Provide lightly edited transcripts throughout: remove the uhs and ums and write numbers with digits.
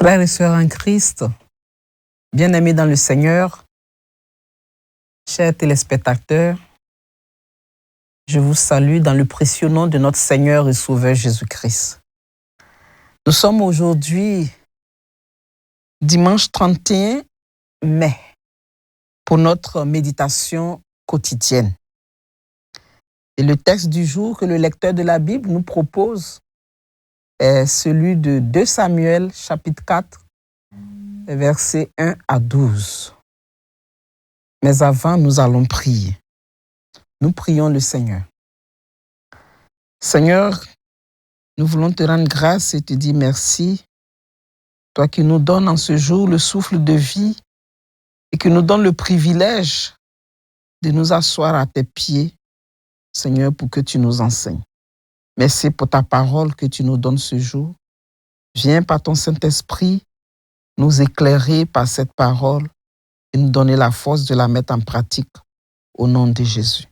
Frères et sœurs en Christ, bien-aimés dans le Seigneur, chers téléspectateurs, je vous salue dans le précieux nom de notre Seigneur et Sauveur Jésus-Christ. Nous sommes aujourd'hui dimanche 31 mai pour notre méditation quotidienne. Et le texte du jour que le lecteur de la Bible nous propose est celui de 2 Samuel, chapitre 4, versets 1 à 12. Mais avant, nous allons prier. Nous prions le Seigneur. Seigneur, nous voulons te rendre grâce et te dire merci, toi qui nous donnes en ce jour le souffle de vie et qui nous donne le privilège de nous asseoir à tes pieds, Seigneur, pour que tu nous enseignes. Merci pour ta parole que tu nous donnes ce jour. Viens par ton Saint-Esprit nous éclairer par cette parole et nous donner la force de la mettre en pratique au nom de Jésus.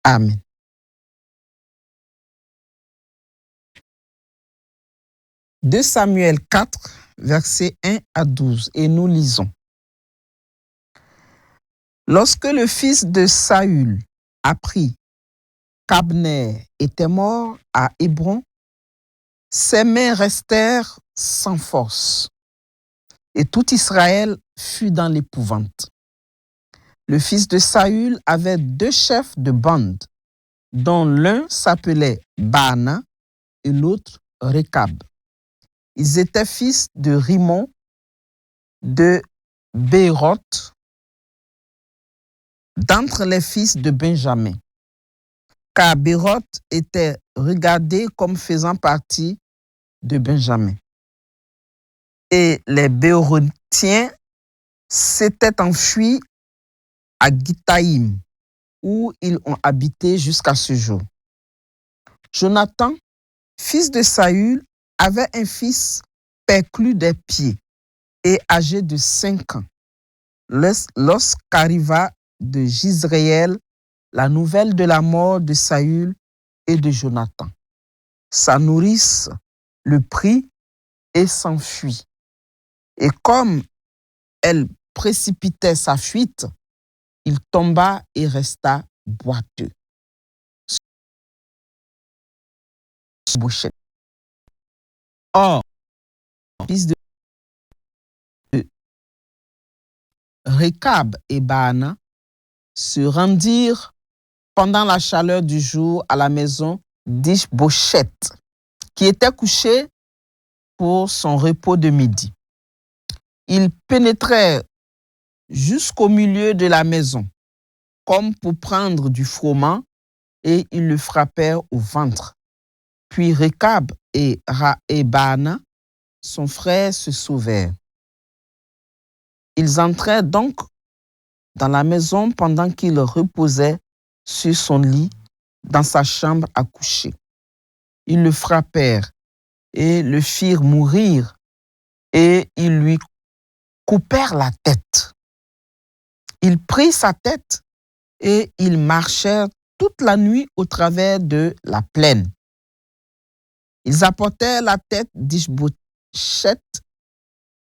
Amen. « 2 Samuel 4, versets 1 à 12, et nous lisons. Lorsque le fils de Saül apprit qu'Abner était mort à Hébron, ses mains restèrent sans force, et tout Israël fut dans l'épouvante. Le fils de Saül avait 2 chefs de bande, dont l'un s'appelait Baana et l'autre Rekab. Ils étaient fils de Rimon, de Béroth, d'entre les fils de Benjamin, car Béroth était regardé comme faisant partie de Benjamin. Et les Béorothiens s'étaient enfuis à Gittaïm, où ils ont habité jusqu'à ce jour. Jonathan, fils de Saül, avait un fils perclus des pieds et âgé de 5 ans, lorsqu'arriva de Jizréel la nouvelle de la mort de Saül et de Jonathan. Sa nourrice le prit et s'enfuit. Et comme elle précipitait sa fuite, il tomba et resta boiteux. Or, fils de Rekab et Baana se rendirent pendant la chaleur du jour à la maison d'Ish-Bosheth, qui était couché pour son repos de midi. Ils pénétrèrent jusqu'au milieu de la maison, comme pour prendre du froment, et ils le frappèrent au ventre. Puis Rekab et Baana, son frère, se sauvèrent. Ils entrèrent donc dans la maison pendant qu'il reposait sur son lit dans sa chambre à coucher. Ils le frappèrent et le firent mourir et ils lui coupèrent la tête. Ils prirent sa tête et ils marchèrent toute la nuit au travers de la plaine. Ils apportèrent la tête d'Ish-Bosheth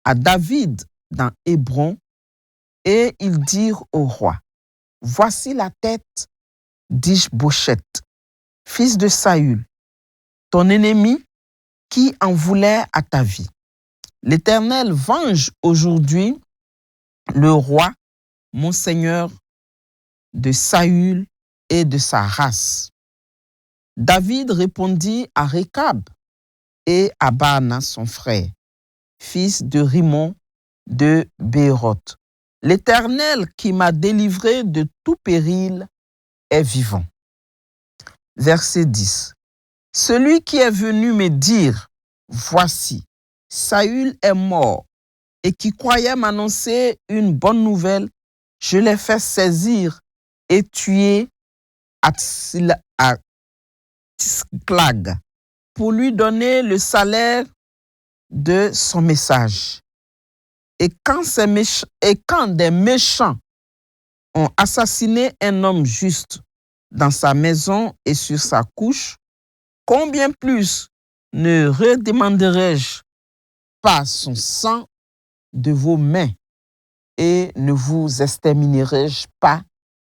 à David dans Hébron et ils dirent au roi: voici la tête d'Ish-Bosheth, fils de Saül, ton ennemi qui en voulait à ta vie. L'Éternel venge aujourd'hui le roi, mon seigneur, de Saül et de sa race. David répondit à Rekab et à Baana, son frère, fils de Rimon de Béroth: l'Éternel qui m'a délivré de tout péril est vivant. Verset 10. Celui qui est venu me dire: voici, Saül est mort, et qui croyait m'annoncer une bonne nouvelle, je l'ai fait saisir et tuer à Tziklag pour lui donner le salaire de son message. Et quand des méchants ont assassiné un homme juste dans sa maison et sur sa couche, combien plus ne redemanderai-je pas son sang de vos mains et ne vous exterminerai-je pas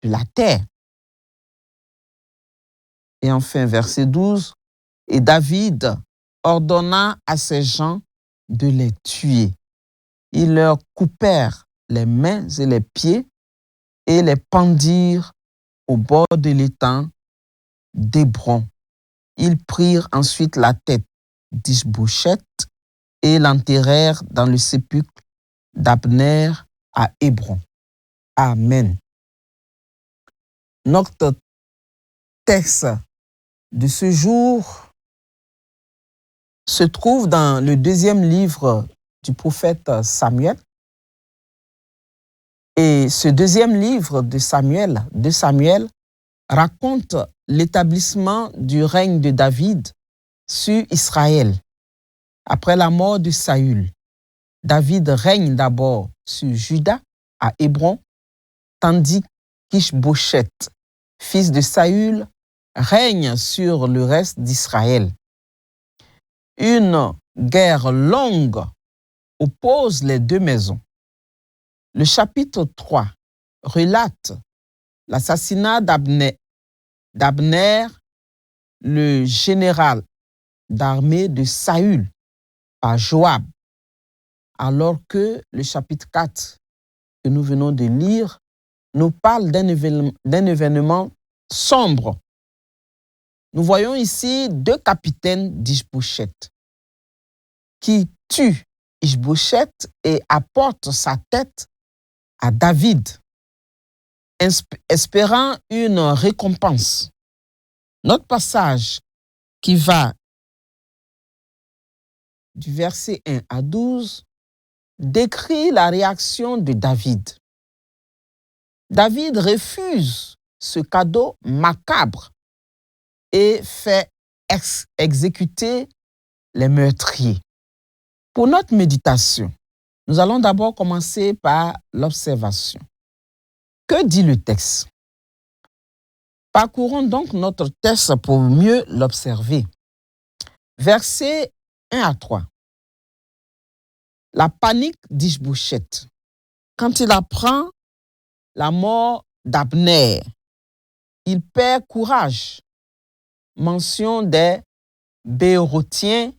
de la terre? Et enfin, verset 12, et David ordonna à ses gens de les tuer. Ils leur coupèrent les mains et les pieds et les pendirent au bord de l'étang d'Hébron. Ils prirent ensuite la tête d'Ish-Boshet et l'enterrèrent dans le sépulcre d'Abner à Hébron. Amen. Notre texte de ce jour se trouve dans le deuxième livre du prophète Samuel. Et ce deuxième livre de Samuel raconte l'établissement du règne de David sur Israël. Après la mort de Saül, David règne d'abord sur Juda à Hébron, tandis qu'Ish-Boshet, fils de Saül, règne sur le reste d'Israël. Une guerre longue oppose les deux maisons. Le chapitre 3 relate l'assassinat d'Abner, le général d'armée de Saül, par Joab, alors que le chapitre 4 que nous venons de lire nous parle d'un événement sombre. Nous voyons ici deux capitaines d'Ish-Boshet qui tuent Ish-Boshet et apportent sa tête à David, espérant une récompense. Notre passage qui va du verset 1 à 12 décrit la réaction de David. David refuse ce cadeau macabre et fait exécuter les meurtriers. Pour notre méditation, nous allons d'abord commencer par l'observation. Que dit le texte? Parcourons donc notre texte pour mieux l'observer. Versets 1 à 3. La panique d'Ish-Boshet. Quand il apprend la mort d'Abner, il perd courage. Mention des Béorotiens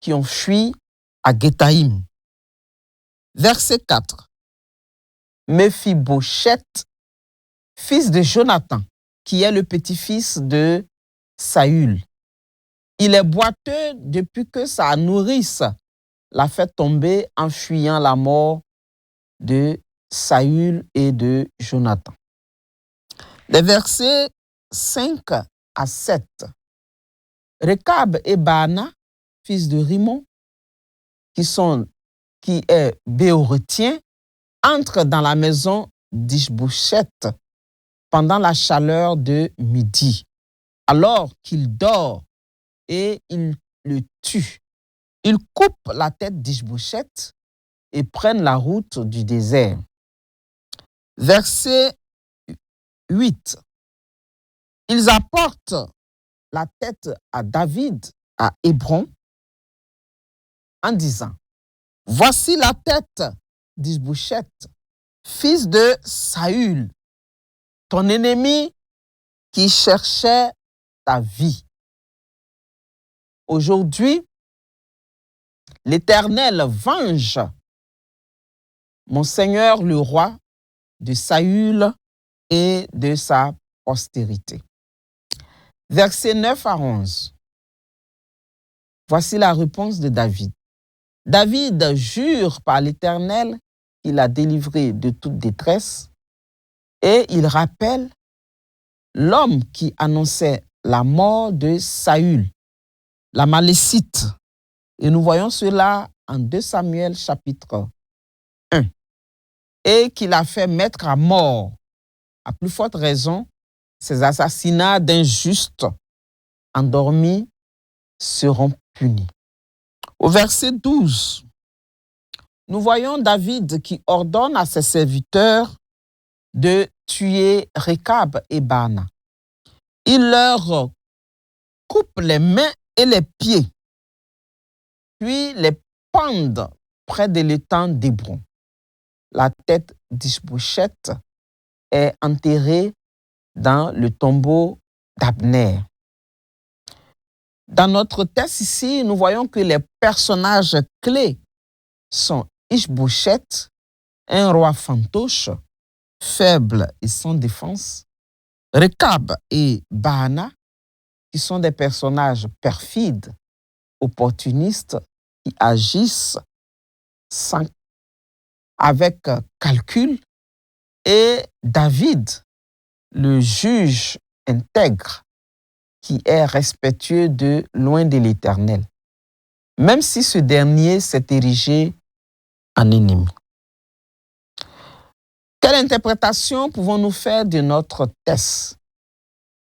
qui ont fui à Guétaïm. Verset 4. Méphi-Boshet, fils de Jonathan, qui est le petit-fils de Saül. Il est boiteux depuis que sa nourrice l'a fait tomber en fuyant la mort de Saül et de Jonathan. Les versets 5 à 7. Rekab et Baana, fils de Rimon, qui est Béorotien, entrent dans la maison d'Ish-Boshet pendant la chaleur de midi, alors qu'il dort, et ils le tuent. Ils coupent la tête d'Ish-Boshet et prennent la route du désert. Verset 8. Ils apportent la tête à David à Hébron en disant: voici la tête d'Ish-Boshet, fils de Saül, ton ennemi qui cherchait ta vie. Aujourd'hui, l'Éternel venge mon Seigneur le roi de Saül et de sa postérité. Versets 9 à 11. Voici la réponse de David. David jure par l'Éternel qu'il l'a délivré de toute détresse et il rappelle l'homme qui annonçait la mort de Saül, l'Amalécite. Et nous voyons cela en 2 Samuel chapitre 1. Et qu'il a fait mettre à mort. À plus forte raison, ces assassinats d'injustes endormis seront punis. Au verset 12, nous voyons David qui ordonne à ses serviteurs de tuer Rekab et Baana. Il leur coupe les mains et les pieds, puis les pendent près de l'étang d'Hébron. La tête d'Ish-Boshet est enterrée dans le tombeau d'Abner. Dans notre texte ici, nous voyons que les personnages clés sont Ish-Boshet, un roi fantoche, faible et sans défense, Rekab et Baana, qui sont des personnages perfides, opportunistes, qui agissent avec calcul, et David, le juge intègre, qui est respectueux de loin de l'Éternel, même si ce dernier s'est érigé en ennemi. Quelle interprétation pouvons-nous faire de notre texte?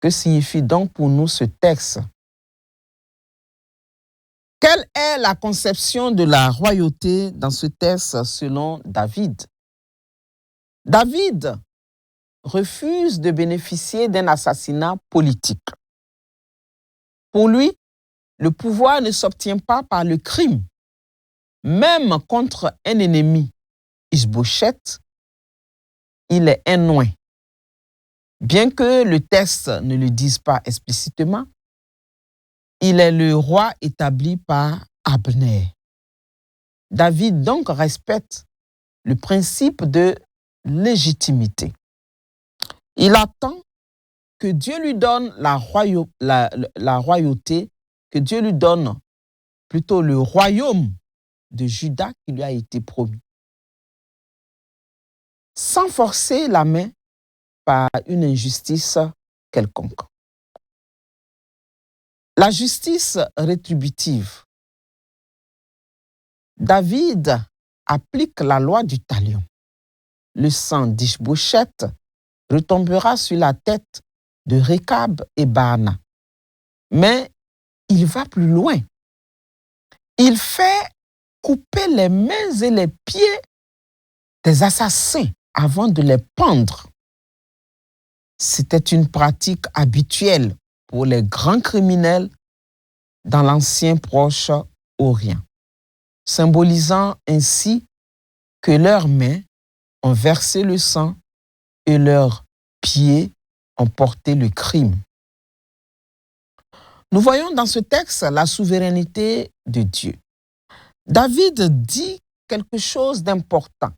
Que signifie donc pour nous ce texte? Quelle est la conception de la royauté dans ce texte selon David? David refuse de bénéficier d'un assassinat politique. Pour lui, le pouvoir ne s'obtient pas par le crime. Même contre un ennemi, Ish-Boshet, il est un oint. Bien que le texte ne le dise pas explicitement, il est le roi établi par Abner. David donc respecte le principe de légitimité. Il attend que Dieu lui donne la royauté, que Dieu lui donne plutôt le royaume de Juda qui lui a été promis, sans forcer la main par une injustice quelconque. La justice rétributive. David applique la loi du talion. Le sang d'Ish-Boshet retombera sur la tête de Rekab et Baana. Mais il va plus loin. Il fait couper les mains et les pieds des assassins avant de les pendre. C'était une pratique habituelle pour les grands criminels dans l'ancien Proche-Orient, symbolisant ainsi que leurs mains ont versé le sang et leurs pieds ont porté le crime. Nous voyons dans ce texte la souveraineté de Dieu. David dit quelque chose d'important.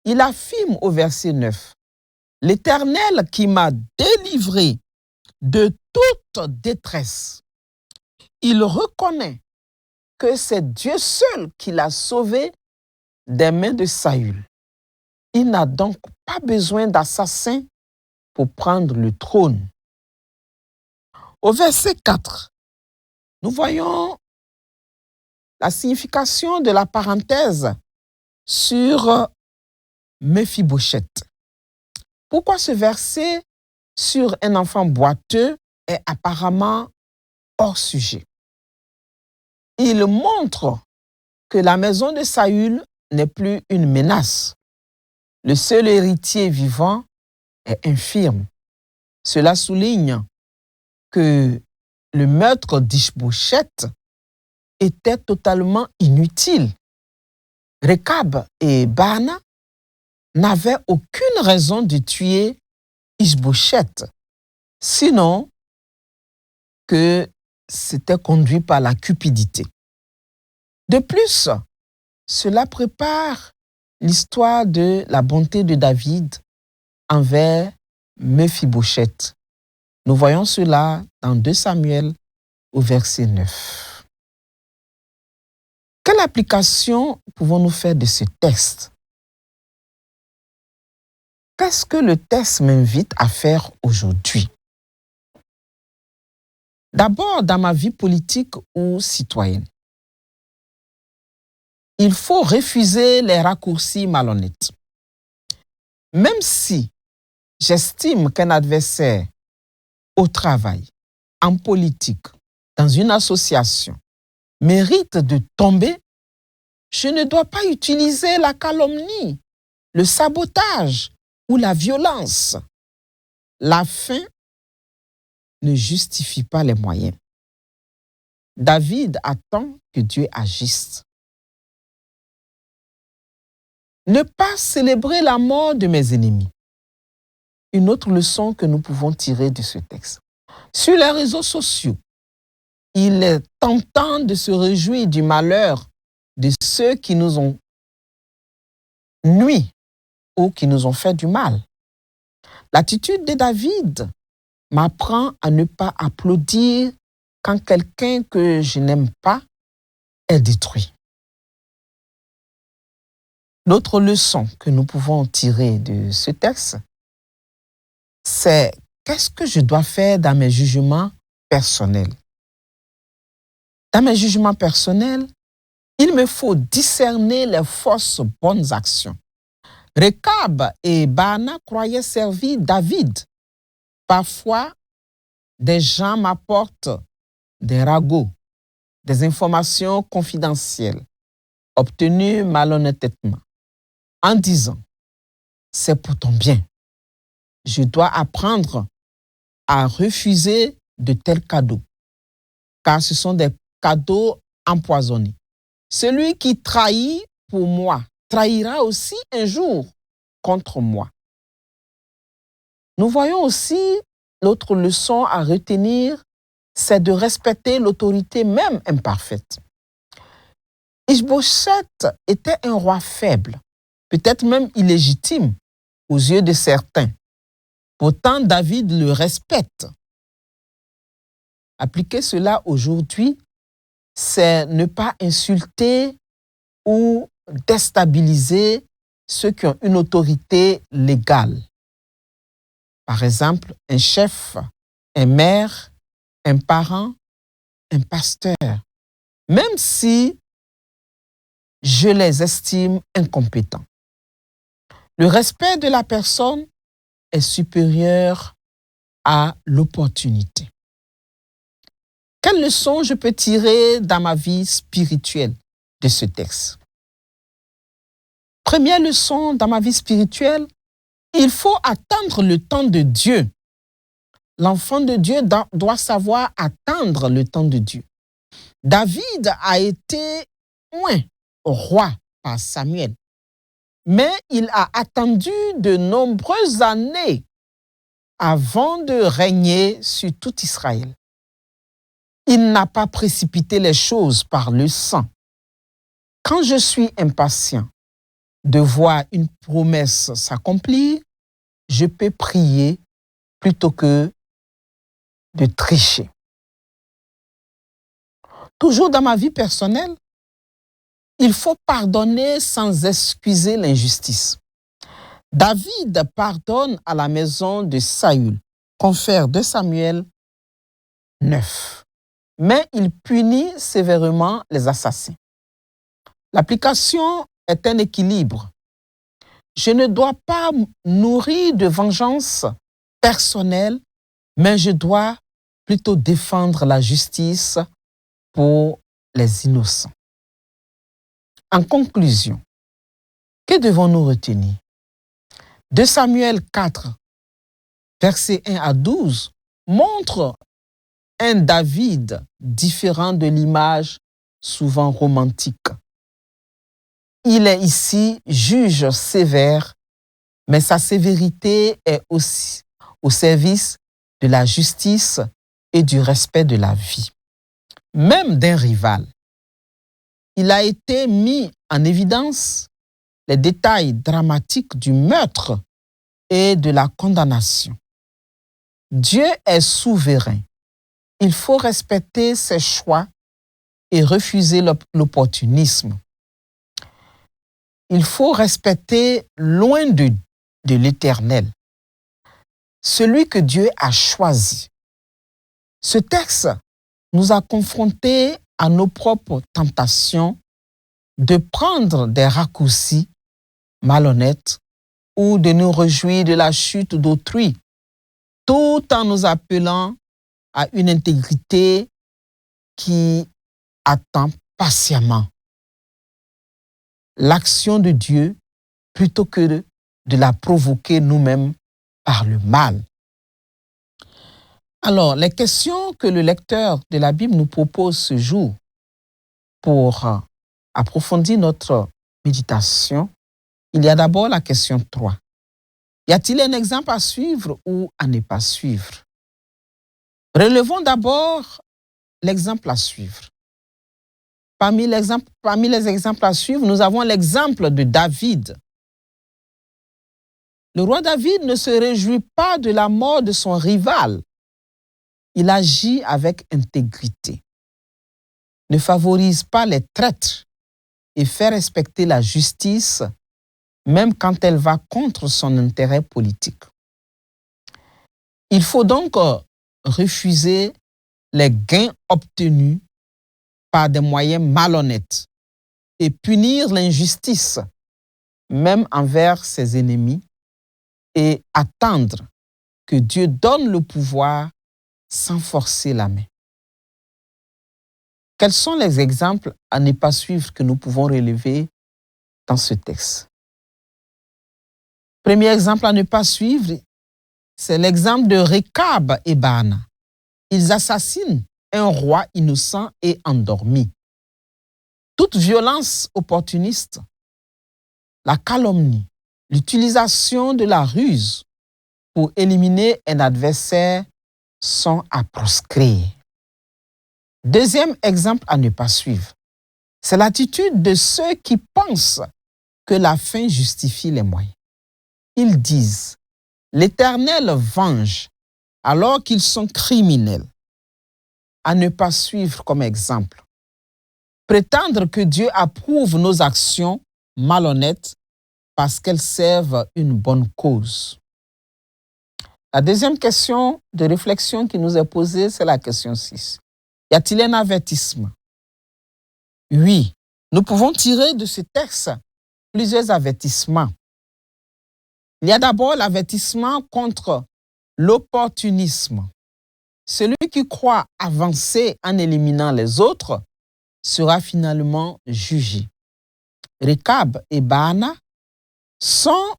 Il affirme au verset 9, « L'Éternel qui m'a délivré de toute détresse. » Il reconnaît que c'est Dieu seul qui l'a sauvé des mains de Saül. Il n'a donc pas besoin d'assassins pour prendre le trône. Au verset 4, nous voyons la signification de la parenthèse sur Méphi-Boshet. Pourquoi ce verset sur un enfant boiteux est apparemment hors sujet? Il montre que la maison de Saül n'est plus une menace. Le seul héritier vivant est infirme. Cela souligne que le meurtre d'Ish-Boshet était totalement inutile. Rekab et Baana n'avaient aucune raison de tuer Ish-Boshet, sinon que c'était conduit par la cupidité. De plus, cela prépare l'histoire de la bonté de David envers Méphi-Boshet. Nous voyons cela dans 2 Samuel au verset 9. Quelle application pouvons-nous faire de ce texte? Qu'est-ce que le texte m'invite à faire aujourd'hui? D'abord, dans ma vie politique ou citoyenne, il faut refuser les raccourcis malhonnêtes. Même si j'estime qu'un adversaire au travail, en politique, dans une association, mérite de tomber, je ne dois pas utiliser la calomnie, le sabotage ou la violence. La fin ne justifie pas les moyens. David attend que Dieu agisse. Ne pas célébrer la mort de mes ennemis. Une autre leçon que nous pouvons tirer de ce texte. Sur les réseaux sociaux, il est tentant de se réjouir du malheur de ceux qui nous ont nui ou qui nous ont fait du mal. L'attitude de David m'apprend à ne pas applaudir quand quelqu'un que je n'aime pas est détruit. L'autre leçon que nous pouvons tirer de ce texte, c'est qu'est-ce que je dois faire dans mes jugements personnels. Dans mes jugements personnels, il me faut discerner les fausses bonnes actions. Rekab et Baana croyaient servir David. Parfois, des gens m'apportent des ragots, des informations confidentielles obtenues malhonnêtement en disant « c'est pour ton bien ». Je dois apprendre à refuser de tels cadeaux, car ce sont des cadeaux empoisonnés. Celui qui trahit pour moi trahira aussi un jour contre moi. Nous voyons aussi l'autre leçon à retenir, c'est de respecter l'autorité même imparfaite. Ishbosheth était un roi faible, peut-être même illégitime aux yeux de certains. Pourtant, David le respecte. Appliquer cela aujourd'hui, c'est ne pas insulter ou déstabiliser ceux qui ont une autorité légale. Par exemple, un chef, un maire, un parent, un pasteur, même si je les estime incompétents. Le respect de la personne est supérieur à l'opportunité. Quelle leçon je peux tirer dans ma vie spirituelle de ce texte? Première leçon dans ma vie spirituelle, il faut attendre le temps de Dieu. L'enfant de Dieu doit savoir attendre le temps de Dieu. David a été oint roi par Samuel, mais il a attendu de nombreuses années avant de régner sur tout Israël. Il n'a pas précipité les choses par le sang. Quand je suis impatient de voir une promesse s'accomplir, je peux prier plutôt que de tricher. Toujours dans ma vie personnelle, il faut pardonner sans excuser l'injustice. David pardonne à la maison de Saül, confère 2 Samuel 9, mais il punit sévèrement les assassins. L'application est un équilibre. Je ne dois pas nourrir de vengeance personnelle, mais je dois plutôt défendre la justice pour les innocents. En conclusion, que devons-nous retenir? 2 Samuel 4, versets 1 à 12, montre un David différent de l'image souvent romantique. Il est ici juge sévère, mais sa sévérité est aussi au service de la justice et du respect de la vie, même d'un rival. Il a été mis en évidence les détails dramatiques du meurtre et de la condamnation. Dieu est souverain. Il faut respecter ses choix et refuser l'opportunisme. Il faut respecter loin de l'Éternel, celui que Dieu a choisi. Ce texte nous a confrontés à nos propres tentations de prendre des raccourcis malhonnêtes ou de nous réjouir de la chute d'autrui, tout en nous appelant à une intégrité qui attend patiemment l'action de Dieu plutôt que de la provoquer nous-mêmes par le mal. Alors, les questions que le lecteur de la Bible nous propose ce jour pour approfondir notre méditation Il y a d'abord la question 3. Y a-t-il un exemple à suivre ou à ne pas suivre? Relevons d'abord l'exemple à suivre. Parmi les exemples à suivre, nous avons l'exemple de David. Le roi David ne se réjouit pas de la mort de son rival. Il agit avec intégrité, ne favorise pas les traîtres et fait respecter la justice, même quand elle va contre son intérêt politique. Il faut donc refuser les gains obtenus par des moyens malhonnêtes et punir l'injustice, même envers ses ennemis, et attendre que Dieu donne le pouvoir sans forcer la main. Quels sont les exemples à ne pas suivre que nous pouvons relever dans ce texte? Premier exemple à ne pas suivre, c'est l'exemple de Rekab et Baana. Ils assassinent un roi innocent et endormi. Toute violence opportuniste, la calomnie, l'utilisation de la ruse pour éliminer un adversaire sont à proscrire. Deuxième exemple à ne pas suivre, c'est l'attitude de ceux qui pensent que la fin justifie les moyens. Ils disent « l'Éternel venge » alors qu'ils sont criminels. À ne pas suivre comme exemple. Prétendre que Dieu approuve nos actions malhonnêtes parce qu'elles servent une bonne cause. La deuxième question de réflexion qui nous est posée, c'est la question 6. Y a-t-il un avertissement? Oui, nous pouvons tirer de ce texte plusieurs avertissements. Il y a d'abord l'avertissement contre l'opportunisme. Celui qui croit avancer en éliminant les autres sera finalement jugé. Rekab et Baana sont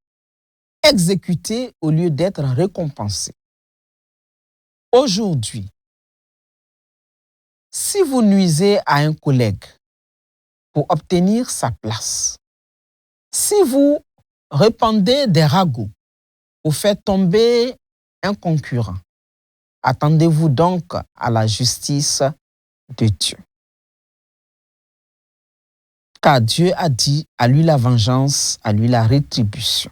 exécutés au lieu d'être récompensés. Aujourd'hui, si vous nuisez à un collègue pour obtenir sa place, si vous répandez des ragots pour faire tomber un concurrent, attendez-vous donc à la justice de Dieu. Car Dieu a dit à lui la vengeance, à lui la rétribution.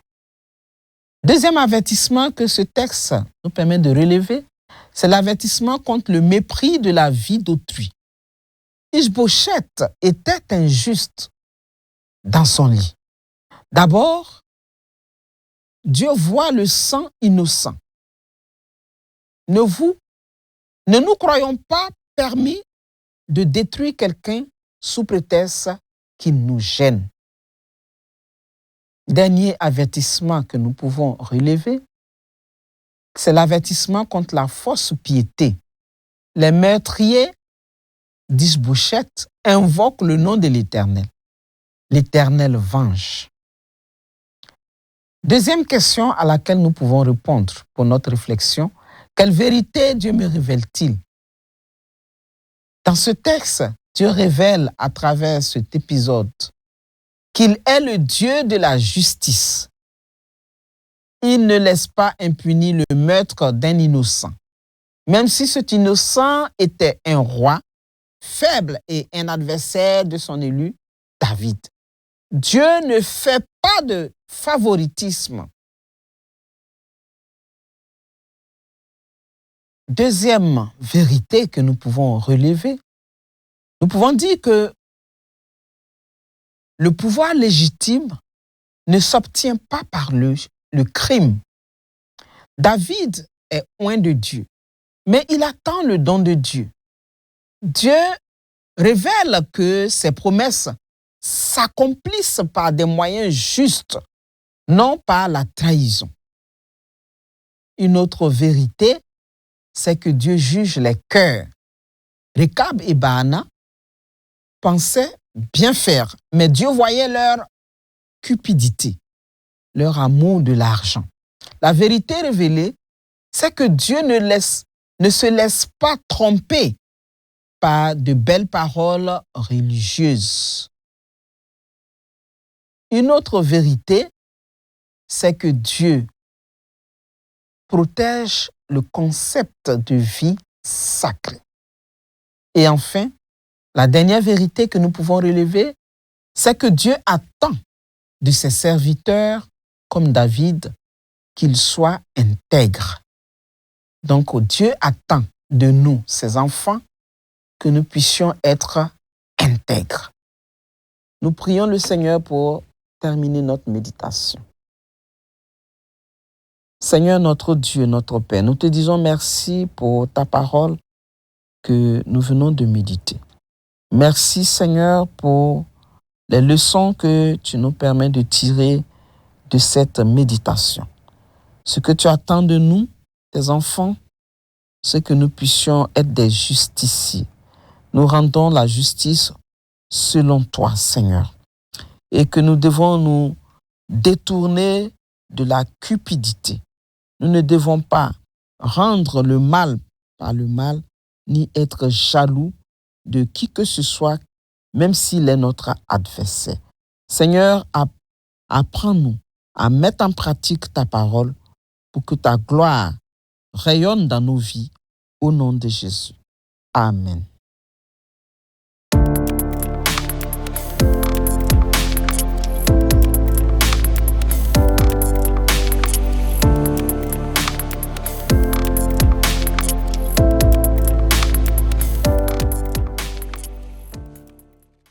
Deuxième avertissement que ce texte nous permet de relever, c'est l'avertissement contre le mépris de la vie d'autrui. Ishbosheth était injuste dans son lit. D'abord, Dieu voit le sang innocent. Ne nous croyons pas permis de détruire quelqu'un sous prétexte qu'il nous gêne. Dernier avertissement que nous pouvons relever, c'est l'avertissement contre la fausse piété. Les meurtriers d'Ishbosheth invoquent le nom de l'Éternel. L'Éternel venge. Deuxième question à laquelle nous pouvons répondre pour notre réflexion, quelle vérité Dieu me révèle-t-il? Dans ce texte, Dieu révèle à travers cet épisode qu'il est le Dieu de la justice. Il ne laisse pas impuni le meurtre d'un innocent. Même si cet innocent était un roi, faible et un adversaire de son élu, David. Dieu ne fait pas de favoritisme. Deuxième vérité que nous pouvons relever, nous pouvons dire que le pouvoir légitime ne s'obtient pas par le crime. David est loin de Dieu, mais il attend le don de Dieu. Dieu révèle que ses promesses s'accomplissent par des moyens justes, non par la trahison. Une autre vérité, c'est que Dieu juge les cœurs. Rekab et Baana pensaient bien faire, mais Dieu voyait leur cupidité, leur amour de l'argent. La vérité révélée, c'est que Dieu ne se laisse pas tromper par de belles paroles religieuses. Une autre vérité, c'est que Dieu protège le concept de vie sacrée. Et enfin, la dernière vérité que nous pouvons relever, c'est que Dieu attend de ses serviteurs, comme David, qu'ils soient intègres. Donc Dieu attend de nous, ses enfants, que nous puissions être intègres. Nous prions le Seigneur pour terminer notre méditation. Seigneur notre Dieu, notre Père, nous te disons merci pour ta parole que nous venons de méditer. Merci Seigneur pour les leçons que tu nous permets de tirer de cette méditation. Ce que tu attends de nous, tes enfants, c'est que nous puissions être des justiciers. Nous rendons la justice selon toi, Seigneur, et que nous devons nous détourner de la cupidité. Nous ne devons pas rendre le mal par le mal, ni être jaloux de qui que ce soit, même s'il est notre adversaire. Seigneur, apprends-nous à mettre en pratique ta parole pour que ta gloire rayonne dans nos vies, au nom de Jésus. Amen.